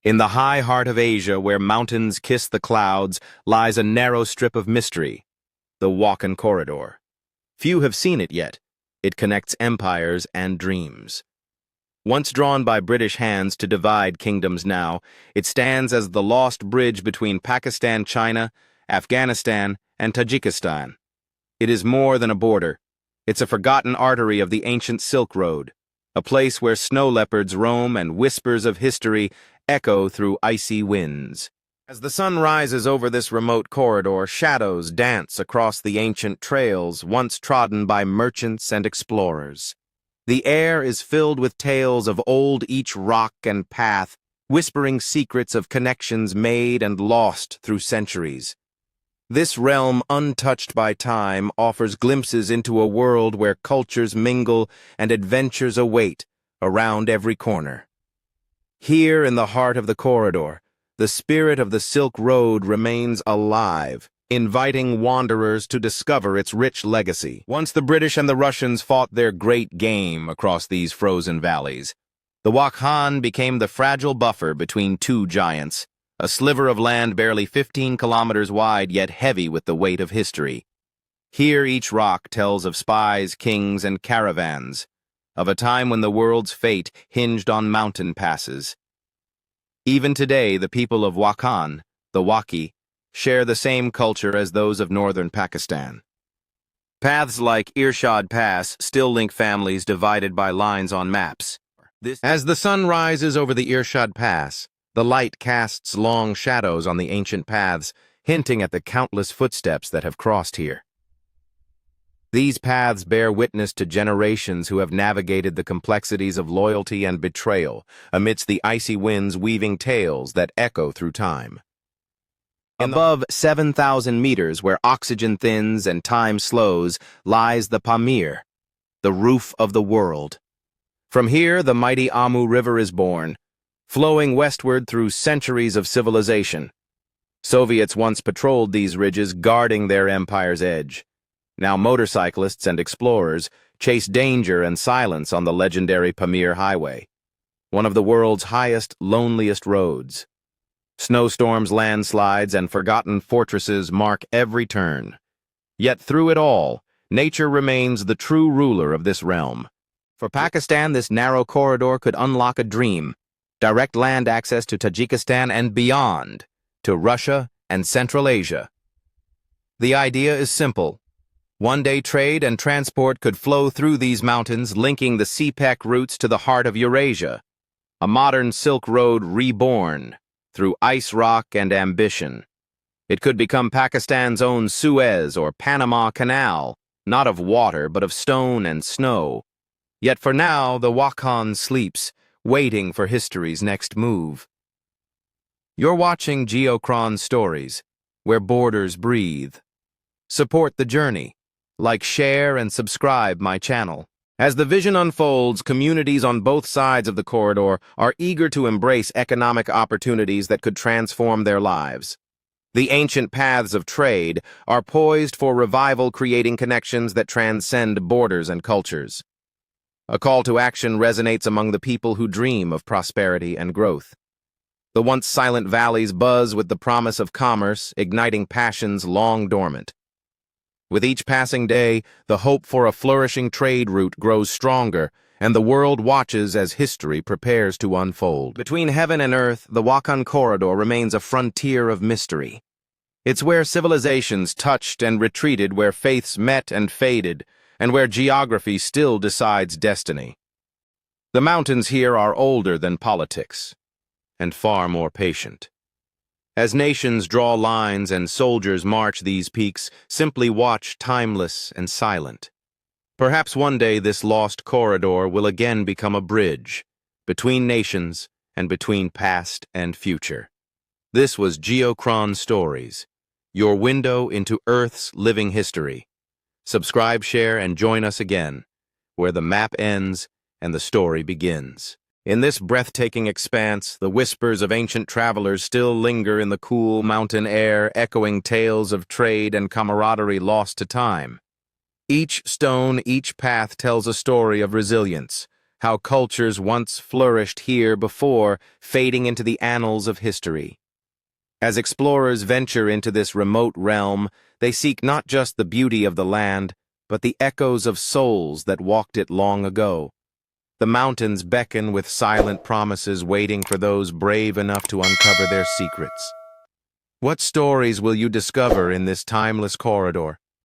In the high heart of Asia, where mountains kiss the clouds, lies a narrow strip of mystery, the Wakhan Corridor. Few have seen it yet. It connects empires and dreams. Once drawn by British hands to divide kingdoms now, it stands as the lost bridge between Pakistan China, Afghanistan, and Tajikistan. It is more than a border. It's a forgotten artery of the ancient Silk Road, a place where snow leopards roam and whispers of history echo through icy winds. As the sun rises over this remote corridor, shadows dance across the ancient trails once trodden by merchants and explorers. The air is filled with tales of old each rock and path, whispering secrets of connections made and lost through centuries. This realm, untouched by time, offers glimpses into a world where cultures mingle and adventures await around every corner. Here in the heart of the corridor, the spirit of the Silk Road remains alive, inviting wanderers to discover its rich legacy. Once the British and the Russians fought their great game across these frozen valleys, the Wakhan became the fragile buffer between two giants, a sliver of land barely 15 kilometers wide yet heavy with the weight of history. Here each rock tells of spies, kings, and caravans, of a time when the world's fate hinged on mountain passes. Even today, the people of Wakhan, the Wakhi, share the same culture as those of northern Pakistan. Paths like Irshad Pass still link families divided by lines on maps. As the sun rises over the Irshad Pass, the light casts long shadows on the ancient paths, hinting at the countless footsteps that have crossed here. These paths bear witness to generations who have navigated the complexities of loyalty and betrayal amidst the icy winds weaving tales that echo through time. Above 7,000 meters, where oxygen thins and time slows, lies the Pamir, the roof of the world. From here, the mighty Amu River is born, flowing westward through centuries of civilization. Soviets once patrolled these ridges, guarding their empire's edge. Now motorcyclists and explorers chase danger and silence on the legendary Pamir Highway, one of the world's highest, loneliest roads. Snowstorms, landslides, and forgotten fortresses mark every turn. Yet through it all, nature remains the true ruler of this realm. For Pakistan, this narrow corridor could unlock a dream: direct land access to Tajikistan and beyond, to Russia and Central Asia. The idea is simple. One-day trade and transport could flow through these mountains, linking the CPEC routes to the heart of Eurasia. A modern Silk Road reborn through ice rock and ambition. It could become Pakistan's own Suez or Panama Canal, not of water but of stone and snow. Yet for now, the Wakhan sleeps, waiting for history's next move. You're watching Geochron Stories, where borders breathe. Support the journey. Like, share, and subscribe my channel. As the vision unfolds, communities on both sides of the corridor are eager to embrace economic opportunities that could transform their lives. The ancient paths of trade are poised for revival, creating connections that transcend borders and cultures. A call to action resonates among the people who dream of prosperity and growth. The once silent valleys buzz with the promise of commerce, igniting passions long dormant. With each passing day, the hope for a flourishing trade route grows stronger, and the world watches as history prepares to unfold. Between heaven and earth, the Wakhan Corridor remains a frontier of mystery. It's where civilizations touched and retreated, where faiths met and faded, and where geography still decides destiny. The mountains here are older than politics, and far more patient. As nations draw lines and soldiers march these peaks, simply watch, timeless and silent. Perhaps one day this lost corridor will again become a bridge between nations and between past and future. This was Geochron Stories, your window into Earth's living history. Subscribe, share, and join us again, where the map ends and the story begins. In this breathtaking expanse, the whispers of ancient travelers still linger in the cool mountain air, echoing tales of trade and camaraderie lost to time. Each stone, each path tells a story of resilience, how cultures once flourished here before fading into the annals of history. As explorers venture into this remote realm, they seek not just the beauty of the land, but the echoes of souls that walked it long ago. The mountains beckon with silent promises waiting for those brave enough to uncover their secrets. What stories will you discover in this timeless corridor?